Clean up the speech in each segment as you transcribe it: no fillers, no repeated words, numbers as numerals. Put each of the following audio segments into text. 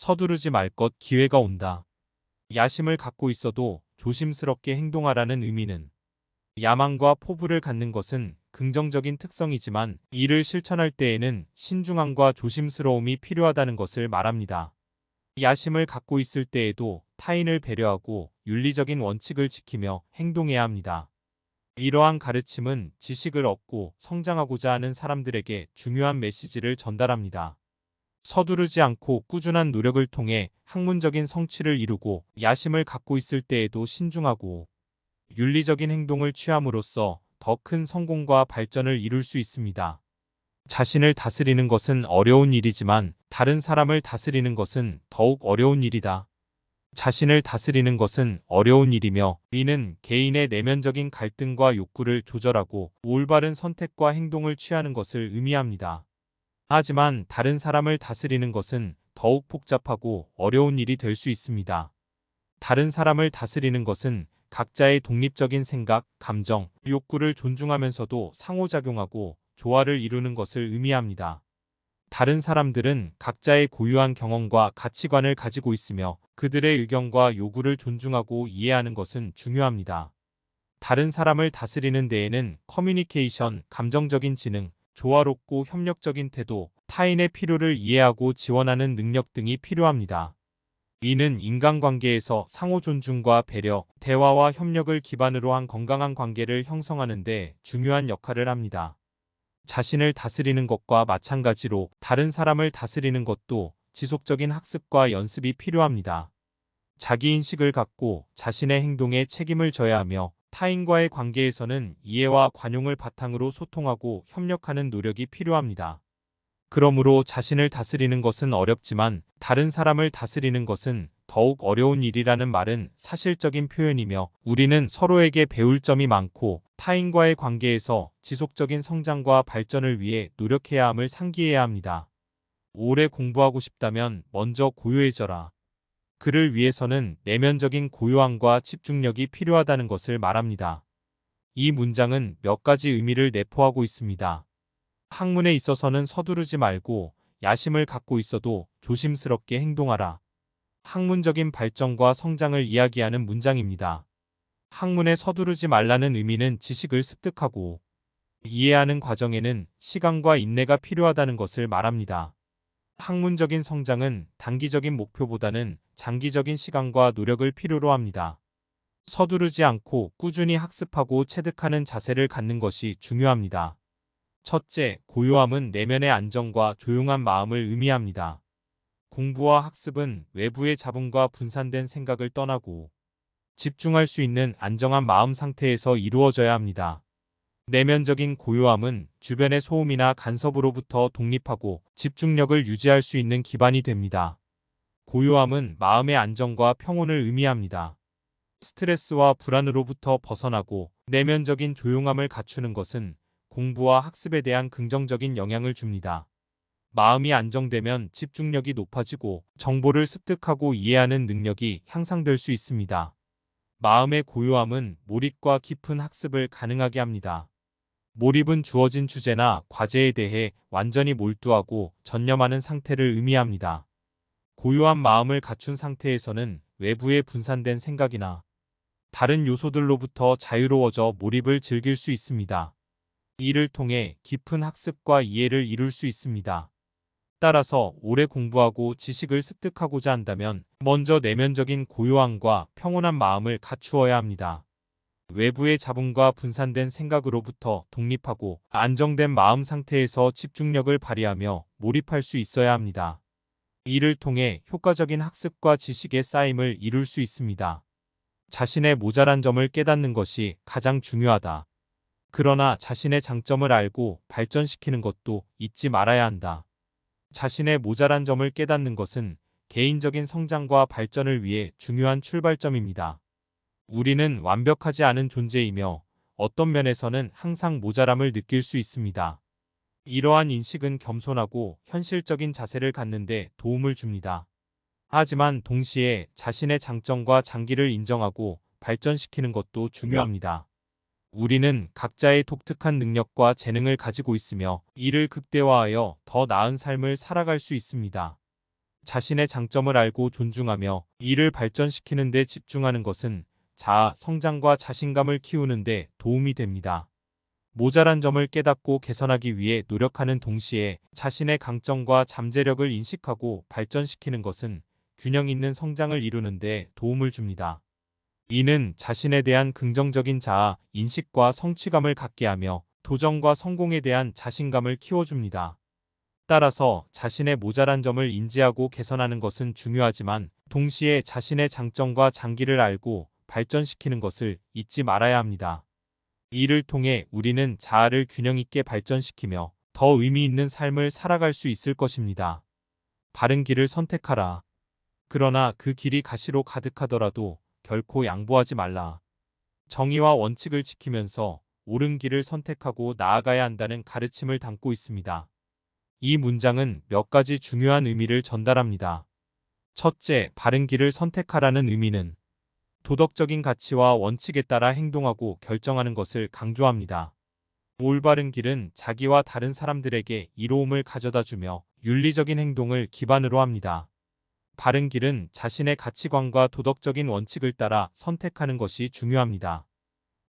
서두르지 말 것 기회가 온다. 야심을 갖고 있어도 조심스럽게 행동하라는 의미는 야망과 포부를 갖는 것은 긍정적인 특성이지만 이를 실천할 때에는 신중함과 조심스러움이 필요하다는 것을 말합니다. 야심을 갖고 있을 때에도 타인을 배려하고 윤리적인 원칙을 지키며 행동해야 합니다. 이러한 가르침은 지식을 얻고 성장하고자 하는 사람들에게 중요한 메시지를 전달합니다. 서두르지 않고 꾸준한 노력을 통해 학문적인 성취를 이루고 야심을 갖고 있을 때에도 신중하고 윤리적인 행동을 취함으로써 더 큰 성공과 발전을 이룰 수 있습니다. 자신을 다스리는 것은 어려운 일이지만 다른 사람을 다스리는 것은 더욱 어려운 일이다. 자신을 다스리는 것은 어려운 일이며 이는 개인의 내면적인 갈등과 욕구를 조절하고 올바른 선택과 행동을 취하는 것을 의미합니다. 하지만 다른 사람을 다스리는 것은 더욱 복잡하고 어려운 일이 될 수 있습니다. 다른 사람을 다스리는 것은 각자의 독립적인 생각, 감정, 욕구를 존중하면서도 상호작용하고 조화를 이루는 것을 의미합니다. 다른 사람들은 각자의 고유한 경험과 가치관을 가지고 있으며 그들의 의견과 요구를 존중하고 이해하는 것은 중요합니다. 다른 사람을 다스리는 데에는 커뮤니케이션, 감정적인 지능, 조화롭고 협력적인 태도, 타인의 필요를 이해하고 지원하는 능력 등이 필요합니다. 이는 인간관계에서 상호 존중과 배려, 대화와 협력을 기반으로 한 건강한 관계를 형성하는 데 중요한 역할을 합니다. 자신을 다스리는 것과 마찬가지로 다른 사람을 다스리는 것도 지속적인 학습과 연습이 필요합니다. 자기인식을 갖고 자신의 행동에 책임을 져야 하며 타인과의 관계에서는 이해와 관용을 바탕으로 소통하고 협력하는 노력이 필요합니다. 그러므로 자신을 다스리는 것은 어렵지만 다른 사람을 다스리는 것은 더욱 어려운 일이라는 말은 사실적인 표현이며 우리는 서로에게 배울 점이 많고 타인과의 관계에서 지속적인 성장과 발전을 위해 노력해야 함을 상기해야 합니다. 오래 공부하고 싶다면 먼저 고요해져라. 그를 위해서는 내면적인 고요함과 집중력이 필요하다는 것을 말합니다. 이 문장은 몇 가지 의미를 내포하고 있습니다. 학문에 있어서는 서두르지 말고 야심을 갖고 있어도 조심스럽게 행동하라. 학문적인 발전과 성장을 이야기하는 문장입니다. 학문에 서두르지 말라는 의미는 지식을 습득하고 이해하는 과정에는 시간과 인내가 필요하다는 것을 말합니다. 학문적인 성장은 단기적인 목표보다는 장기적인 시간과 노력을 필요로 합니다. 서두르지 않고 꾸준히 학습하고 체득하는 자세를 갖는 것이 중요합니다. 첫째, 고요함은 내면의 안정과 조용한 마음을 의미합니다. 공부와 학습은 외부의 잡음과 분산된 생각을 떠나고 집중할 수 있는 안정한 마음 상태에서 이루어져야 합니다. 내면적인 고요함은 주변의 소음이나 간섭으로부터 독립하고 집중력을 유지할 수 있는 기반이 됩니다. 고요함은 마음의 안정과 평온을 의미합니다. 스트레스와 불안으로부터 벗어나고 내면적인 조용함을 갖추는 것은 공부와 학습에 대한 긍정적인 영향을 줍니다. 마음이 안정되면 집중력이 높아지고 정보를 습득하고 이해하는 능력이 향상될 수 있습니다. 마음의 고요함은 몰입과 깊은 학습을 가능하게 합니다. 몰입은 주어진 주제나 과제에 대해 완전히 몰두하고 전념하는 상태를 의미합니다. 고요한 마음을 갖춘 상태에서는 외부의 분산된 생각이나 다른 요소들로부터 자유로워져 몰입을 즐길 수 있습니다. 이를 통해 깊은 학습과 이해를 이룰 수 있습니다. 따라서 오래 공부하고 지식을 습득하고자 한다면 먼저 내면적인 고요함과 평온한 마음을 갖추어야 합니다. 외부의 잡음과 분산된 생각으로부터 독립하고 안정된 마음 상태에서 집중력을 발휘하며 몰입할 수 있어야 합니다. 이를 통해 효과적인 학습과 지식의 쌓임을 이룰 수 있습니다. 자신의 모자란 점을 깨닫는 것이 가장 중요하다. 그러나 자신의 장점을 알고 발전시키는 것도 잊지 말아야 한다. 자신의 모자란 점을 깨닫는 것은 개인적인 성장과 발전을 위해 중요한 출발점입니다. 우리는 완벽하지 않은 존재이며 어떤 면에서는 항상 모자람을 느낄 수 있습니다. 이러한 인식은 겸손하고 현실적인 자세를 갖는 데 도움을 줍니다. 하지만 동시에 자신의 장점과 장기를 인정하고 발전시키는 것도 중요합니다. 우리는 각자의 독특한 능력과 재능을 가지고 있으며 이를 극대화하여 더 나은 삶을 살아갈 수 있습니다. 자신의 장점을 알고 존중하며 이를 발전시키는 데 집중하는 것은 자아, 성장과 자신감을 키우는 데 도움이 됩니다. 모자란 점을 깨닫고 개선하기 위해 노력하는 동시에 자신의 강점과 잠재력을 인식하고 발전시키는 것은 균형 있는 성장을 이루는 데 도움을 줍니다. 이는 자신에 대한 긍정적인 자아, 인식과 성취감을 갖게 하며 도전과 성공에 대한 자신감을 키워줍니다. 따라서 자신의 모자란 점을 인지하고 개선하는 것은 중요하지만 동시에 자신의 장점과 장기를 알고 발전시키는 것을 잊지 말아야 합니다. 이를 통해 우리는 자아를 균형 있게 발전시키며 더 의미 있는 삶을 살아갈 수 있을 것입니다. 바른 길을 선택하라. 그러나 그 길이 가시로 가득하더라도 결코 양보하지 말라. 정의와 원칙을 지키면서 옳은 길을 선택하고 나아가야 한다는 가르침을 담고 있습니다. 이 문장은 몇 가지 중요한 의미를 전달합니다. 첫째, 바른 길을 선택하라는 의미는 도덕적인 가치와 원칙에 따라 행동하고 결정하는 것을 강조합니다. 올바른 길은 자기와 다른 사람들에게 이로움을 가져다 주며 윤리적인 행동을 기반으로 합니다. 바른 길은 자신의 가치관과 도덕적인 원칙을 따라 선택하는 것이 중요합니다.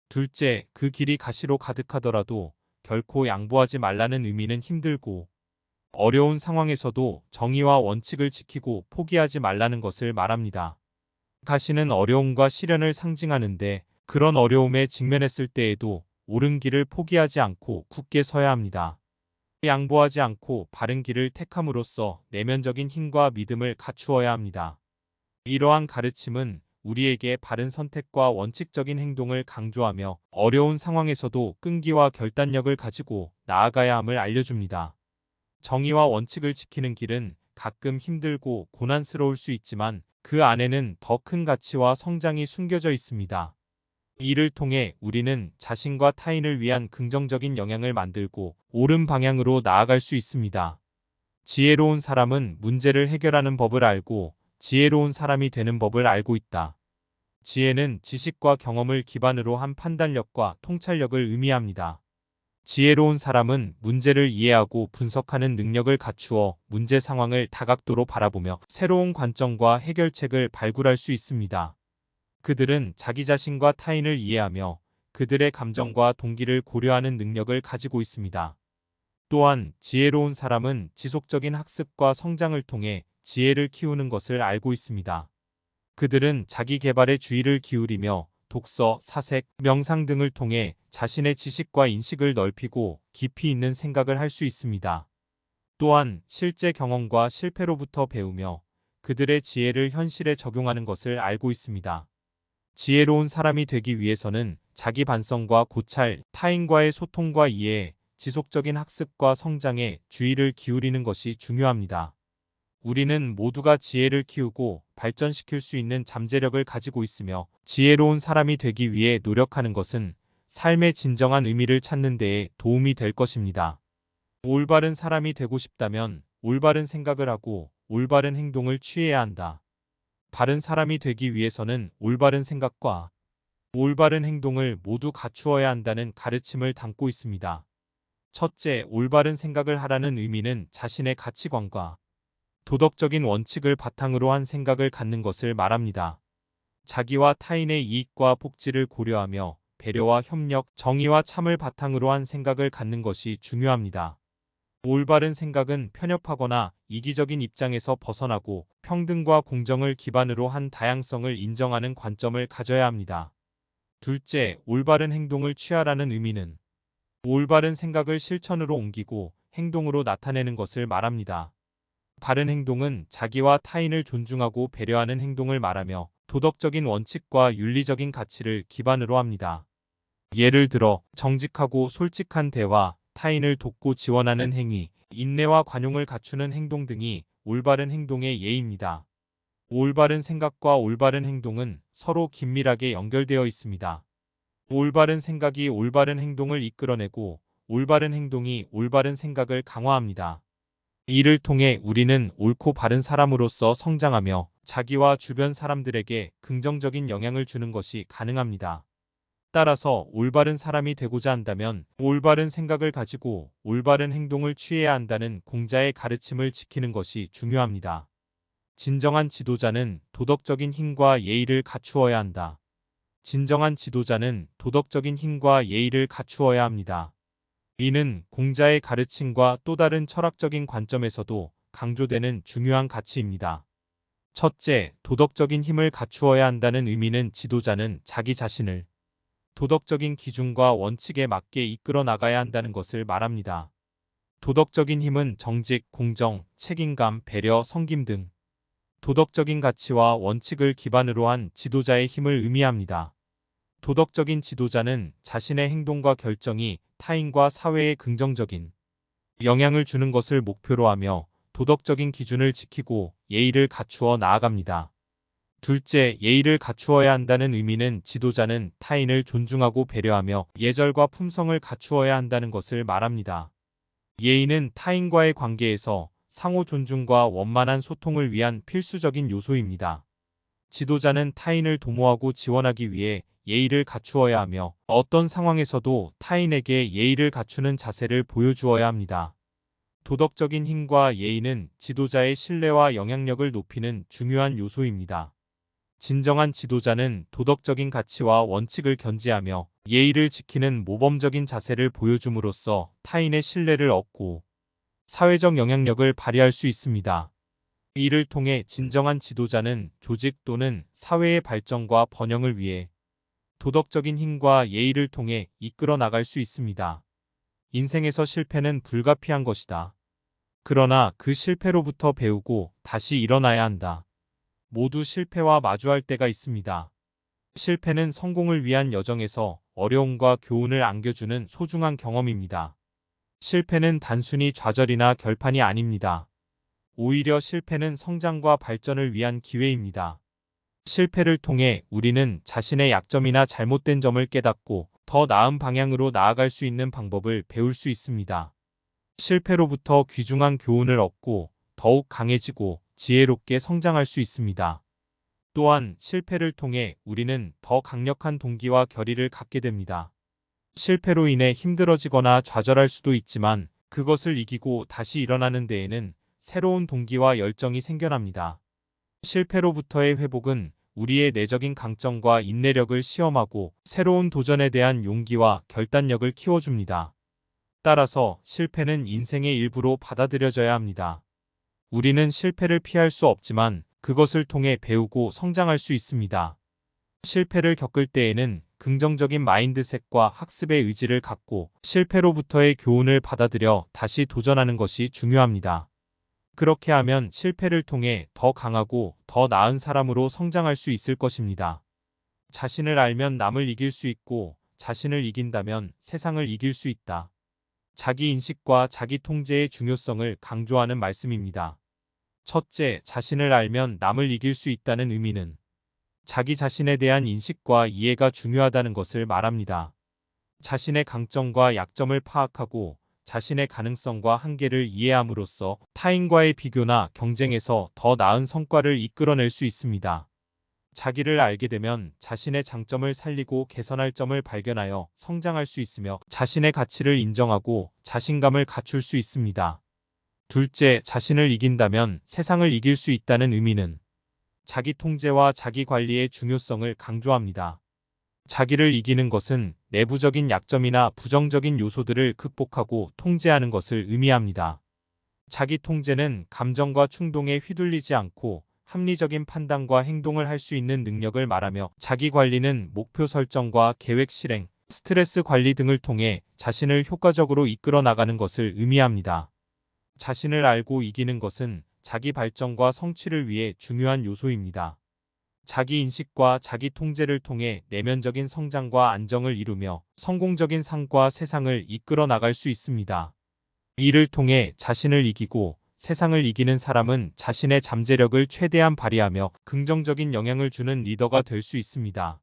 둘째, 그 길이 가시로 가득하더라도 결코 양보하지 말라는 의미는 힘들고 어려운 상황에서도 정의와 원칙을 지키고 포기하지 말라는 것을 말합니다. 가시는 어려움과 시련을 상징하는데 그런 어려움에 직면했을 때에도 옳은 길을 포기하지 않고 굳게 서야 합니다. 양보하지 않고 바른 길을 택함으로써 내면적인 힘과 믿음을 갖추어야 합니다. 이러한 가르침은 우리에게 바른 선택과 원칙적인 행동을 강조하며 어려운 상황에서도 끈기와 결단력을 가지고 나아가야 함을 알려줍니다. 정의와 원칙을 지키는 길은 가끔 힘들고 고난스러울 수 있지만 그 안에는 더 큰 가치와 성장이 숨겨져 있습니다. 이를 통해 우리는 자신과 타인을 위한 긍정적인 영향을 만들고 옳은 방향으로 나아갈 수 있습니다. 지혜로운 사람은 문제를 해결하는 법을 알고 지혜로운 사람이 되는 법을 알고 있다. 지혜는 지식과 경험을 기반으로 한 판단력과 통찰력을 의미합니다. 지혜로운 사람은 문제를 이해하고 분석하는 능력을 갖추어 문제 상황을 다각도로 바라보며 새로운 관점과 해결책을 발굴할 수 있습니다. 그들은 자기 자신과 타인을 이해하며 그들의 감정과 동기를 고려하는 능력을 가지고 있습니다. 또한 지혜로운 사람은 지속적인 학습과 성장을 통해 지혜를 키우는 것을 알고 있습니다. 그들은 자기 개발에 주의를 기울이며 독서, 사색, 명상 등을 통해 자신의 지식과 인식을 넓히고 깊이 있는 생각을 할 수 있습니다. 또한 실제 경험과 실패로부터 배우며 그들의 지혜를 현실에 적용하는 것을 알고 있습니다. 지혜로운 사람이 되기 위해서는 자기 반성과 고찰, 타인과의 소통과 이해, 지속적인 학습과 성장에 주의를 기울이는 것이 중요합니다. 우리는 모두가 지혜를 키우고 발전시킬 수 있는 잠재력을 가지고 있으며 지혜로운 사람이 되기 위해 노력하는 것은 삶의 진정한 의미를 찾는 데에 도움이 될 것입니다. 올바른 사람이 되고 싶다면 올바른 생각을 하고 올바른 행동을 취해야 한다. 바른 사람이 되기 위해서는 올바른 생각과 올바른 행동을 모두 갖추어야 한다는 가르침을 담고 있습니다. 첫째, 올바른 생각을 하라는 의미는 자신의 가치관과 도덕적인 원칙을 바탕으로 한 생각을 갖는 것을 말합니다. 자기와 타인의 이익과 복지를 고려하며 배려와 협력, 정의와 참을 바탕으로 한 생각을 갖는 것이 중요합니다. 올바른 생각은 편협하거나 이기적인 입장에서 벗어나고 평등과 공정을 기반으로 한 다양성을 인정하는 관점을 가져야 합니다. 둘째, 올바른 행동을 취하라는 의미는 올바른 생각을 실천으로 옮기고 행동으로 나타내는 것을 말합니다. 바른 행동은 자기와 타인을 존중하고 배려하는 행동을 말하며 도덕적인 원칙과 윤리적인 가치를 기반으로 합니다. 예를 들어 정직하고 솔직한 대화, 타인을 돕고 지원하는 행위, 인내와 관용을 갖추는 행동 등이 올바른 행동의 예입니다. 올바른 생각과 올바른 행동은 서로 긴밀하게 연결되어 있습니다. 올바른 생각이 올바른 행동을 이끌어내고 올바른 행동이 올바른 생각을 강화합니다. 이를 통해 우리는 옳고 바른 사람으로서 성장하며 자기와 주변 사람들에게 긍정적인 영향을 주는 것이 가능합니다. 따라서 올바른 사람이 되고자 한다면 올바른 생각을 가지고 올바른 행동을 취해야 한다는 공자의 가르침을 지키는 것이 중요합니다. 진정한 지도자는 도덕적인 힘과 예의를 갖추어야 한다. 진정한 지도자는 도덕적인 힘과 예의를 갖추어야 합니다. 이는 공자의 가르침과 또 다른 철학적인 관점에서도 강조되는 중요한 가치입니다. 첫째, 도덕적인 힘을 갖추어야 한다는 의미는 지도자는 자기 자신을 도덕적인 기준과 원칙에 맞게 이끌어 나가야 한다는 것을 말합니다. 도덕적인 힘은 정직, 공정, 책임감, 배려, 섬김 등 도덕적인 가치와 원칙을 기반으로 한 지도자의 힘을 의미합니다. 도덕적인 지도자는 자신의 행동과 결정이 타인과 사회에 긍정적인 영향을 주는 것을 목표로 하며 도덕적인 기준을 지키고 예의를 갖추어 나아갑니다. 둘째, 예의를 갖추어야 한다는 의미는 지도자는 타인을 존중하고 배려하며 예절과 품성을 갖추어야 한다는 것을 말합니다. 예의는 타인과의 관계에서 상호 존중과 원만한 소통을 위한 필수적인 요소입니다. 지도자는 타인을 도모하고 지원하기 위해 예의를 갖추어야 하며 어떤 상황에서도 타인에게 예의를 갖추는 자세를 보여주어야 합니다. 도덕적인 힘과 예의는 지도자의 신뢰와 영향력을 높이는 중요한 요소입니다. 진정한 지도자는 도덕적인 가치와 원칙을 견지하며 예의를 지키는 모범적인 자세를 보여줌으로써 타인의 신뢰를 얻고 사회적 영향력을 발휘할 수 있습니다. 이를 통해 진정한 지도자는 조직 또는 사회의 발전과 번영을 위해 도덕적인 힘과 예의를 통해 이끌어 나갈 수 있습니다. 인생에서 실패는 불가피한 것이다. 그러나 그 실패로부터 배우고 다시 일어나야 한다. 모두 실패와 마주할 때가 있습니다. 실패는 성공을 위한 여정에서 어려움과 교훈을 안겨주는 소중한 경험입니다. 실패는 단순히 좌절이나 결판이 아닙니다. 오히려 실패는 성장과 발전을 위한 기회입니다. 실패를 통해 우리는 자신의 약점이나 잘못된 점을 깨닫고 더 나은 방향으로 나아갈 수 있는 방법을 배울 수 있습니다. 실패로부터 귀중한 교훈을 얻고 더욱 강해지고 지혜롭게 성장할 수 있습니다. 또한 실패를 통해 우리는 더 강력한 동기와 결의를 갖게 됩니다. 실패로 인해 힘들어지거나 좌절할 수도 있지만 그것을 이기고 다시 일어나는 데에는 새로운 동기와 열정이 생겨납니다. 실패로부터의 회복은 우리의 내적인 강점과 인내력을 시험하고 새로운 도전에 대한 용기와 결단력을 키워줍니다. 따라서 실패는 인생의 일부로 받아들여져야 합니다. 우리는 실패를 피할 수 없지만 그것을 통해 배우고 성장할 수 있습니다. 실패를 겪을 때에는 긍정적인 마인드셋과 학습의 의지를 갖고 실패로부터의 교훈을 받아들여 다시 도전하는 것이 중요합니다. 그렇게 하면 실패를 통해 더 강하고 더 나은 사람으로 성장할 수 있을 것입니다. 자신을 알면 남을 이길 수 있고 자신을 이긴다면 세상을 이길 수 있다. 자기 인식과 자기 통제의 중요성을 강조하는 말씀입니다. 첫째, 자신을 알면 남을 이길 수 있다는 의미는 자기 자신에 대한 인식과 이해가 중요하다는 것을 말합니다. 자신의 강점과 약점을 파악하고 자신의 가능성과 한계를 이해함으로써 타인과의 비교나 경쟁에서 더 나은 성과를 이끌어낼 수 있습니다. 자기를 알게 되면 자신의 장점을 살리고 개선할 점을 발견하여 성장할 수 있으며 자신의 가치를 인정하고 자신감을 갖출 수 있습니다. 둘째, 자신을 이긴다면 세상을 이길 수 있다는 의미는 자기 통제와 자기 관리의 중요성을 강조합니다. 자기를 이기는 것은 내부적인 약점이나 부정적인 요소들을 극복하고 통제하는 것을 의미합니다. 자기 통제는 감정과 충동에 휘둘리지 않고 합리적인 판단과 행동을 할 수 있는 능력을 말하며 자기 관리는 목표 설정과 계획 실행, 스트레스 관리 등을 통해 자신을 효과적으로 이끌어 나가는 것을 의미합니다. 자신을 알고 이기는 것은 자기 발전과 성취를 위해 중요한 요소입니다. 자기 인식과 자기 통제를 통해 내면적인 성장과 안정을 이루며 성공적인 삶과 세상을 이끌어 나갈 수 있습니다. 이를 통해 자신을 이기고 세상을 이기는 사람은 자신의 잠재력을 최대한 발휘하며 긍정적인 영향을 주는 리더가 될 수 있습니다.